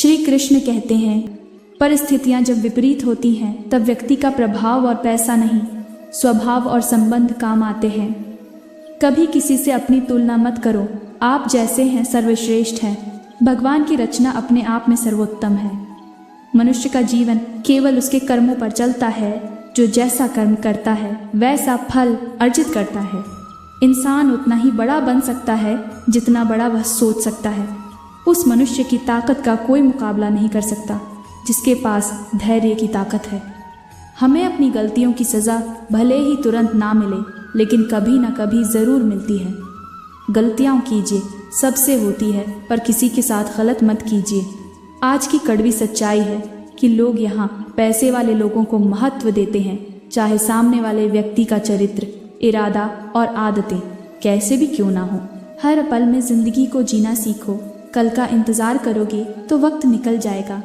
श्री कृष्ण कहते हैं, परिस्थितियां जब विपरीत होती हैं तब व्यक्ति का प्रभाव और पैसा नहीं, स्वभाव और संबंध काम आते हैं। कभी किसी से अपनी तुलना मत करो, आप जैसे हैं सर्वश्रेष्ठ हैं। भगवान की रचना अपने आप में सर्वोत्तम है। मनुष्य का जीवन केवल उसके कर्मों पर चलता है। जो जैसा कर्म करता है वैसा फल अर्जित करता है। इंसान उतना ही बड़ा बन सकता है जितना बड़ा वह सोच सकता है। उस मनुष्य की ताकत का कोई मुकाबला नहीं कर सकता जिसके पास धैर्य की ताकत है। हमें अपनी गलतियों की सज़ा भले ही तुरंत ना मिले, लेकिन कभी ना कभी ज़रूर मिलती है। गलतियाँ कीजिए, सबसे होती है, पर किसी के साथ गलत मत कीजिए। आज की कड़वी सच्चाई है कि लोग यहाँ पैसे वाले लोगों को महत्व देते हैं, चाहे सामने वाले व्यक्ति का चरित्र, इरादा और आदतें कैसे भी क्यों ना हो। हर पल में ज़िंदगी को जीना सीखो। कल का इंतज़ार करोगे तो वक्त निकल जाएगा।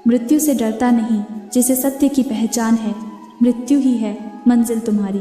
मृत्यु से डरता नहीं, जिसे सत्य की पहचान है। मृत्यु ही है मंजिल तुम्हारी।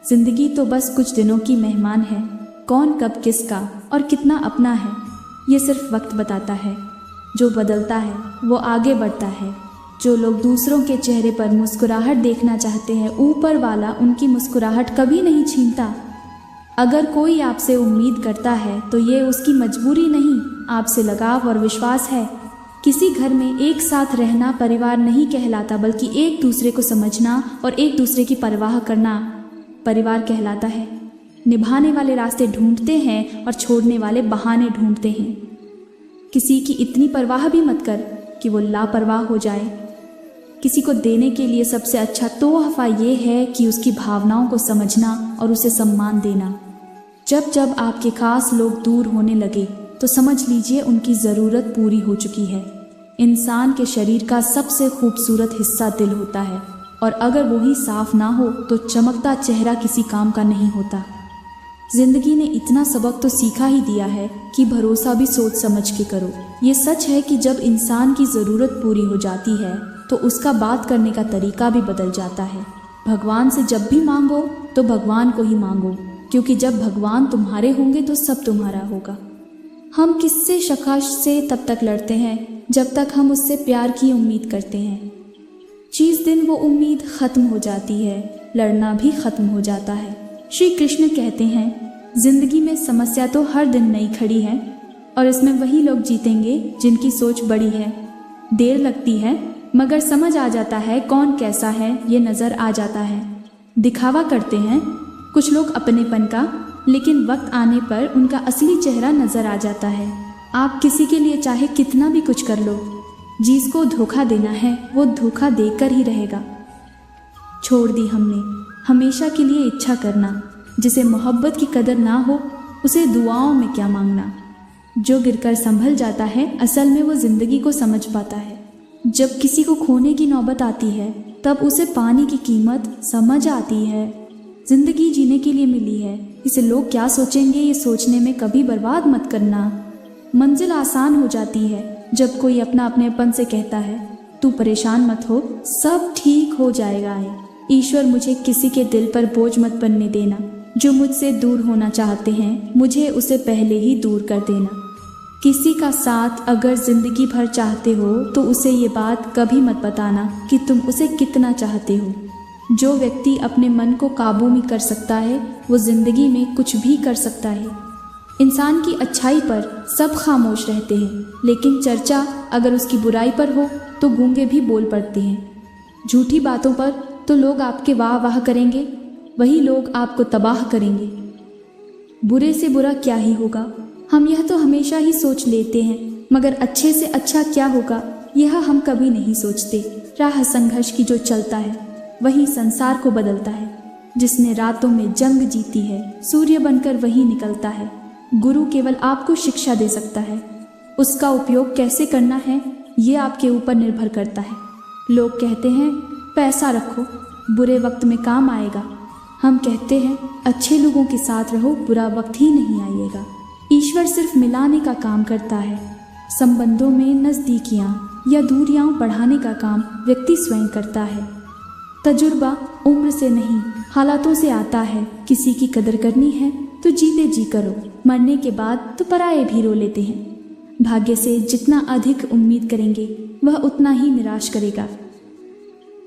जिंदगी तो बस कुछ दिनों की मेहमान है। कौन कब किसका और कितना अपना है, ये सिर्फ वक्त बताता है। जो बदलता है वो आगे बढ़ता है। जो लोग दूसरों के चेहरे पर मुस्कुराहट देखना चाहते हैं, ऊपर वाला उनकी मुस्कुराहट कभी नहीं छीनता। अगर कोई आपसे उम्मीद करता है तो ये उसकी मजबूरी नहीं, आपसे लगाव और विश्वास है। किसी घर में एक साथ रहना परिवार नहीं कहलाता, बल्कि एक दूसरे को समझना और एक दूसरे की परवाह करना परिवार कहलाता है। निभाने वाले रास्ते ढूंढते हैं और छोड़ने वाले बहाने ढूंढते हैं। किसी की इतनी परवाह भी मत कर कि वो लापरवाह हो जाए। किसी को देने के लिए सबसे अच्छा तोहफा ये है कि उसकी भावनाओं को समझना और उसे सम्मान देना। जब जब आपके खास लोग दूर होने लगे तो समझ लीजिए उनकी ज़रूरत पूरी हो चुकी है। इंसान के शरीर का सबसे खूबसूरत हिस्सा दिल होता है, और अगर वो ही साफ ना हो तो चमकता चेहरा किसी काम का नहीं होता। जिंदगी ने इतना सबक तो सीखा ही दिया है कि भरोसा भी सोच समझ के करो। ये सच है कि जब इंसान की ज़रूरत पूरी हो जाती है तो उसका बात करने का तरीका भी बदल जाता है। भगवान से जब भी मांगो तो भगवान को ही मांगो, क्योंकि जब भगवान तुम्हारे होंगे तो सब तुम्हारा होगा। हम किससे शकाश से तब तक लड़ते हैं जब तक हम उससे प्यार की उम्मीद करते हैं। जिस दिन वो उम्मीद ख़त्म हो जाती है, लड़ना भी ख़त्म हो जाता है। श्री कृष्ण कहते हैं, जिंदगी में समस्या तो हर दिन नई खड़ी है, और इसमें वही लोग जीतेंगे जिनकी सोच बड़ी है। देर लगती है मगर समझ आ जाता है कौन कैसा है, ये नज़र आ जाता है। दिखावा करते हैं कुछ लोग अपनेपन का, लेकिन वक्त आने पर उनका असली चेहरा नज़र आ जाता है। आप किसी के लिए चाहे कितना भी कुछ कर लो, जिसको धोखा देना है वो धोखा देकर ही रहेगा। छोड़ दी हमने हमेशा के लिए इच्छा करना। जिसे मोहब्बत की कदर ना हो उसे दुआओं में क्या मांगना। जो गिरकर संभल जाता है असल में वो ज़िंदगी को समझ पाता है। जब किसी को खोने की नौबत आती है तब उसे पाने की कीमत समझ आती है। ज़िंदगी जीने के लिए मिली है, इसे लोग क्या सोचेंगे ये सोचने में कभी बर्बाद मत करना। मंजिल आसान हो जाती है जब कोई अपना अपनेपन से कहता है, तू परेशान मत हो, सब ठीक हो जाएगा। ईश्वर मुझे किसी के दिल पर बोझ मत बनने देना। जो मुझसे दूर होना चाहते हैं मुझे उसे पहले ही दूर कर देना। किसी का साथ अगर ज़िंदगी भर चाहते हो तो उसे ये बात कभी मत बताना कि तुम उसे कितना चाहते हो। जो व्यक्ति अपने मन को काबू में कर सकता है वो ज़िंदगी में कुछ भी कर सकता है। इंसान की अच्छाई पर सब खामोश रहते हैं, लेकिन चर्चा अगर उसकी बुराई पर हो तो गूंगे भी बोल पड़ते हैं। झूठी बातों पर तो लोग आपके वाह वाह करेंगे, वही लोग आपको तबाह करेंगे। बुरे से बुरा क्या ही होगा, हम यह तो हमेशा ही सोच लेते हैं, मगर अच्छे से अच्छा क्या होगा यह हम कभी नहीं सोचते। राह संघर्ष की जो चलता है वही संसार को बदलता है। जिसने रातों में जंग जीती है सूर्य बनकर वही निकलता है। गुरु केवल आपको शिक्षा दे सकता है, उसका उपयोग कैसे करना है ये आपके ऊपर निर्भर करता है। लोग कहते हैं पैसा रखो, बुरे वक्त में काम आएगा। हम कहते हैं अच्छे लोगों के साथ रहो, बुरा वक्त ही नहीं आएगा। ईश्वर सिर्फ मिलाने का काम करता है। संबंधों में नज़दीकियाँ या दूरियां बढ़ाने का काम व्यक्ति स्वयं करता है। तजुर्बा उम्र से नहीं हालातों से आता है। किसी की कदर करनी है तो जीते जी करो, मरने के बाद तो पराये भी रो लेते हैं। भाग्य से जितना अधिक उम्मीद करेंगे वह उतना ही निराश करेगा।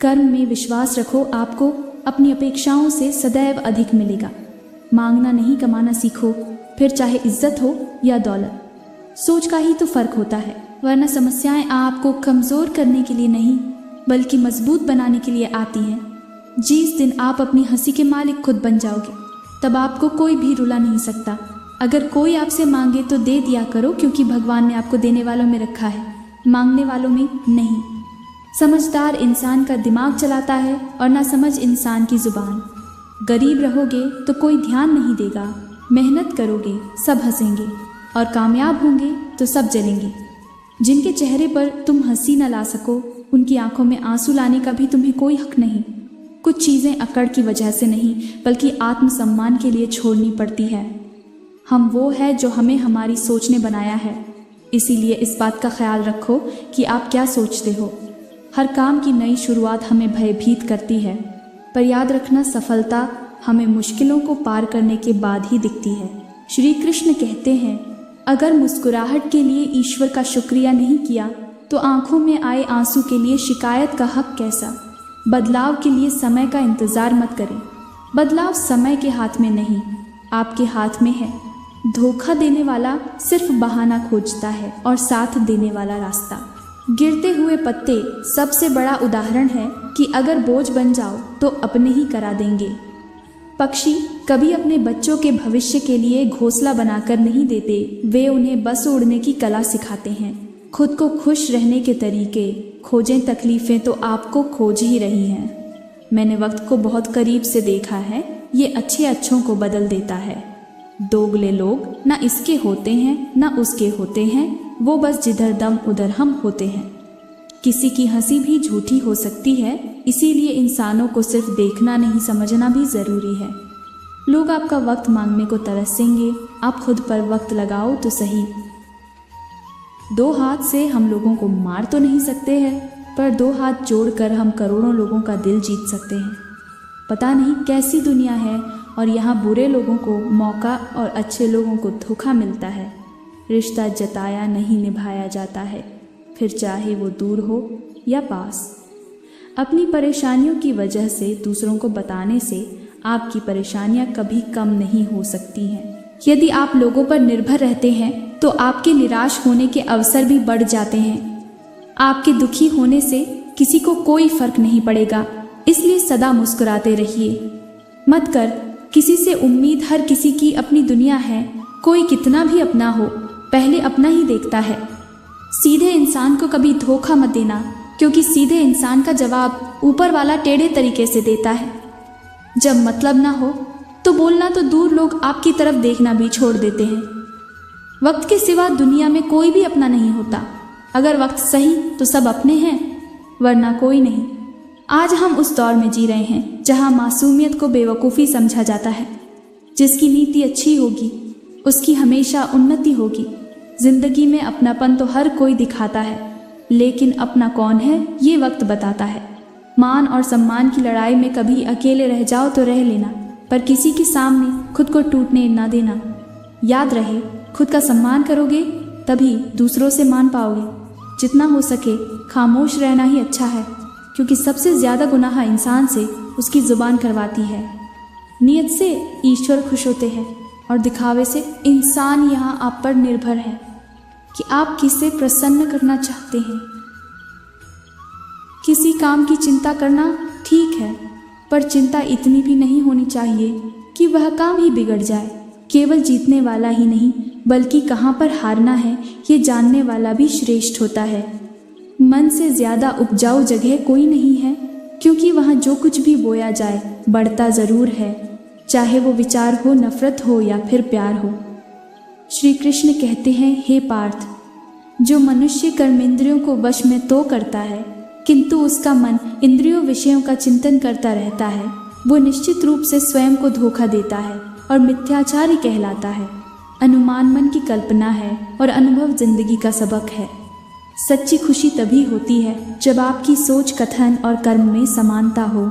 कर्म में विश्वास रखो, आपको अपनी अपेक्षाओं से सदैव अधिक मिलेगा। मांगना नहीं कमाना सीखो, फिर चाहे इज्जत हो या दौलत। सोच का ही तो फर्क होता है, वरना समस्याएं आपको कमज़ोर करने के लिए नहीं बल्कि मजबूत बनाने के लिए आती हैं। जिस दिन आप अपनी हंसी के मालिक खुद बन जाओगे तब आपको कोई भी रुला नहीं सकता। अगर कोई आपसे मांगे तो दे दिया करो, क्योंकि भगवान ने आपको देने वालों में रखा है, मांगने वालों में नहीं। समझदार इंसान का दिमाग चलाता है और ना समझ इंसान की जुबान। गरीब रहोगे तो कोई ध्यान नहीं देगा, मेहनत करोगे सब हंसेंगे और कामयाब होंगे तो सब जलेंगे। जिनके चेहरे पर तुम हंसी न ला सको उनकी आंखों में आंसू लाने का भी तुम्हें कोई हक नहीं। कुछ चीज़ें अकड़ की वजह से नहीं बल्कि आत्मसम्मान के लिए छोड़नी पड़ती है। हम वो है जो हमें हमारी सोच ने बनाया है, इसीलिए इस बात का ख्याल रखो कि आप क्या सोचते हो। हर काम की नई शुरुआत हमें भयभीत करती है, पर याद रखना सफलता हमें मुश्किलों को पार करने के बाद ही दिखती है। श्री कृष्ण कहते हैं, अगर मुस्कुराहट के लिए ईश्वर का शुक्रिया नहीं किया तो आंखों में आए आंसू के लिए शिकायत का हक कैसा। बदलाव के लिए समय का इंतज़ार मत करें। बदलाव समय के हाथ में नहीं, आपके हाथ में है। धोखा देने वाला सिर्फ बहाना खोजता है और साथ देने वाला रास्ता। गिरते हुए पत्ते सबसे बड़ा उदाहरण है कि अगर बोझ बन जाओ तो अपने ही करा देंगे। पक्षी कभी अपने बच्चों के भविष्य के लिए घोंसला बनाकर नहीं देते, वे उन्हें बस उड़ने की कला सिखाते हैं। खुद को खुश रहने के तरीके खोजें, तकलीफ़ें तो आपको खोज ही रही हैं। मैंने वक्त को बहुत करीब से देखा है, ये अच्छे अच्छों को बदल देता है। दोगले लोग ना इसके होते हैं ना उसके होते हैं, वो बस जिधर दम उधर हम होते हैं। किसी की हंसी भी झूठी हो सकती है, इसीलिए इंसानों को सिर्फ देखना नहीं समझना भी ज़रूरी है। लोग आपका वक्त मांगने को तरसेंगे, आप खुद पर वक्त लगाओ तो सही। दो हाथ से हम लोगों को मार तो नहीं सकते हैं, पर दो हाथ जोड़कर हम करोड़ों लोगों का दिल जीत सकते हैं। पता नहीं कैसी दुनिया है और यहाँ बुरे लोगों को मौका और अच्छे लोगों को धोखा मिलता है। रिश्ता जताया नहीं निभाया जाता है, फिर चाहे वो दूर हो या पास। अपनी परेशानियों की वजह से दूसरों को बताने से आपकी परेशानियां कभी कम नहीं हो सकती हैं। यदि आप लोगों पर निर्भर रहते हैं तो आपके निराश होने के अवसर भी बढ़ जाते हैं। आपके दुखी होने से किसी को कोई फर्क नहीं पड़ेगा, इसलिए सदा मुस्कुराते रहिए। मत कर किसी से उम्मीद, हर किसी की अपनी दुनिया है। कोई कितना भी अपना हो, पहले अपना ही देखता है। सीधे इंसान को कभी धोखा मत देना, क्योंकि सीधे इंसान का जवाब ऊपर वाला टेढ़े तरीके से देता है। जब मतलब ना हो तो बोलना तो दूर, लोग आपकी तरफ देखना भी छोड़ देते हैं। वक्त के सिवा दुनिया में कोई भी अपना नहीं होता। अगर वक्त सही तो सब अपने हैं, वरना कोई नहीं। आज हम उस दौर में जी रहे हैं जहां मासूमियत को बेवकूफ़ी समझा जाता है। जिसकी नीति अच्छी होगी उसकी हमेशा उन्नति होगी। जिंदगी में अपनापन तो हर कोई दिखाता है, लेकिन अपना कौन है ये वक्त बताता है। मान और सम्मान की लड़ाई में कभी अकेले रह जाओ तो रह लेना, पर किसी के सामने खुद को टूटने ना देना। याद रहे, खुद का सम्मान करोगे तभी दूसरों से मान पाओगे। जितना हो सके खामोश रहना ही अच्छा है, क्योंकि सबसे ज़्यादा गुनाह इंसान से उसकी ज़ुबान करवाती है। नियत से ईश्वर खुश होते हैं और दिखावे से इंसान यहाँ आप पर निर्भर है कि आप किसे प्रसन्न करना चाहते हैं। किसी काम की चिंता करना ठीक है, पर चिंता इतनी भी नहीं होनी चाहिए कि वह काम ही बिगड़ जाए। केवल जीतने वाला ही नहीं बल्कि कहाँ पर हारना है ये जानने वाला भी श्रेष्ठ होता है। मन से ज़्यादा उपजाऊ जगह कोई नहीं है, क्योंकि वहाँ जो कुछ भी बोया जाए बढ़ता ज़रूर है, चाहे वो विचार हो, नफरत हो या फिर प्यार हो। श्री कृष्ण कहते हैं, हे पार्थ, जो मनुष्य कर्मेंद्रियों को वश में तो करता है किंतु उसका मन इंद्रियों विषयों का चिंतन करता रहता है, वो निश्चित रूप से स्वयं को धोखा देता है और मिथ्याचारी कहलाता है। अनुमान मन की कल्पना है और अनुभव जिंदगी का सबक है। सच्ची खुशी तभी होती है जब आपकी सोच, कथन और कर्म में समानता हो।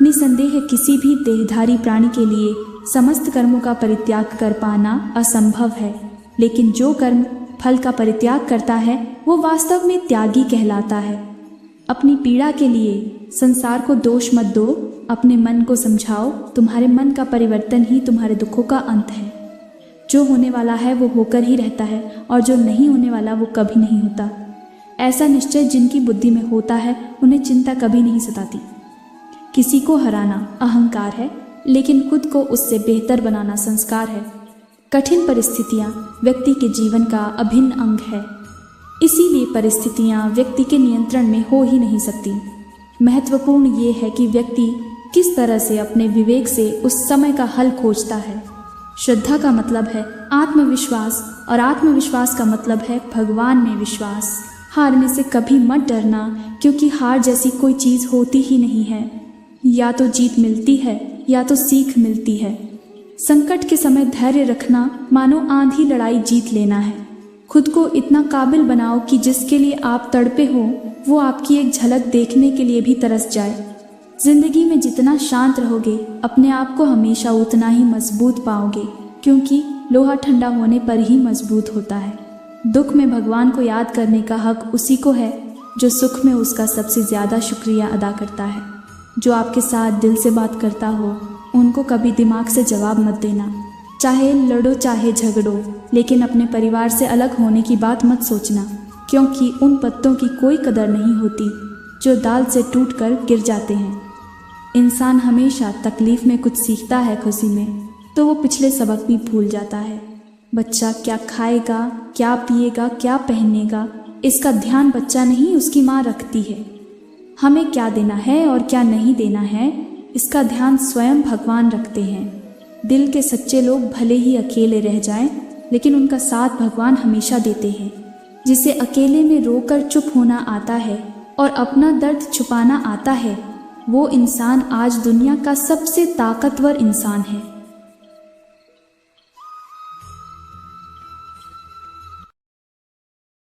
निसंदेह किसी भी देहधारी प्राणी के लिए समस्त कर्मों का परित्याग कर पाना असंभव है, लेकिन जो कर्म फल का परित्याग करता है वो वास्तव में त्यागी कहलाता है। अपनी पीड़ा के लिए संसार को दोष मत दो, अपने मन को समझाओ। तुम्हारे मन का परिवर्तन ही तुम्हारे दुखों का अंत है। जो होने वाला है वो होकर ही रहता है और जो नहीं होने वाला वो कभी नहीं होता। ऐसा निश्चय जिनकी बुद्धि में होता है उन्हें चिंता कभी नहीं सताती। किसी को हराना अहंकार है, लेकिन खुद को उससे बेहतर बनाना संस्कार है। कठिन परिस्थितियाँ व्यक्ति के जीवन का अभिन्न अंग है, इसीलिए परिस्थितियाँ व्यक्ति के नियंत्रण में हो ही नहीं सकती। महत्वपूर्ण ये है कि व्यक्ति किस तरह से अपने विवेक से उस समय का हल खोजता है। श्रद्धा का मतलब है आत्मविश्वास और आत्मविश्वास का मतलब है भगवान में विश्वास। हारने से कभी मत डरना, क्योंकि हार जैसी कोई चीज़ होती ही नहीं है। या तो जीत मिलती है या तो सीख मिलती है। संकट के समय धैर्य रखना मानो आंधी लड़ाई जीत लेना है। खुद को इतना काबिल बनाओ कि जिसके लिए आप तड़पे हो वो आपकी एक झलक देखने के लिए भी तरस जाए। जिंदगी में जितना शांत रहोगे अपने आप को हमेशा उतना ही मजबूत पाओगे, क्योंकि लोहा ठंडा होने पर ही मजबूत होता है। दुख में भगवान को याद करने का हक उसी को है जो सुख में उसका सबसे ज़्यादा शुक्रिया अदा करता है। जो आपके साथ दिल से बात करता हो उनको कभी दिमाग से जवाब मत देना। चाहे लड़ो चाहे झगड़ो, लेकिन अपने परिवार से अलग होने की बात मत सोचना, क्योंकि उन पत्तों की कोई कदर नहीं होती जो डाल से टूटकर गिर जाते हैं। इंसान हमेशा तकलीफ में कुछ सीखता है, खुशी में तो वो पिछले सबक भी भूल जाता है। बच्चा क्या खाएगा, क्या पिएगा, क्या पहनेगा, इसका ध्यान बच्चा नहीं उसकी माँ रखती है। हमें क्या देना है और क्या नहीं देना है, इसका ध्यान स्वयं भगवान रखते हैं। दिल के सच्चे लोग भले ही अकेले रह जाएं, लेकिन उनका साथ भगवान हमेशा देते हैं। जिसे अकेले में रोकर चुप होना आता है और अपना दर्द छुपाना आता है, वो इंसान आज दुनिया का सबसे ताकतवर इंसान है।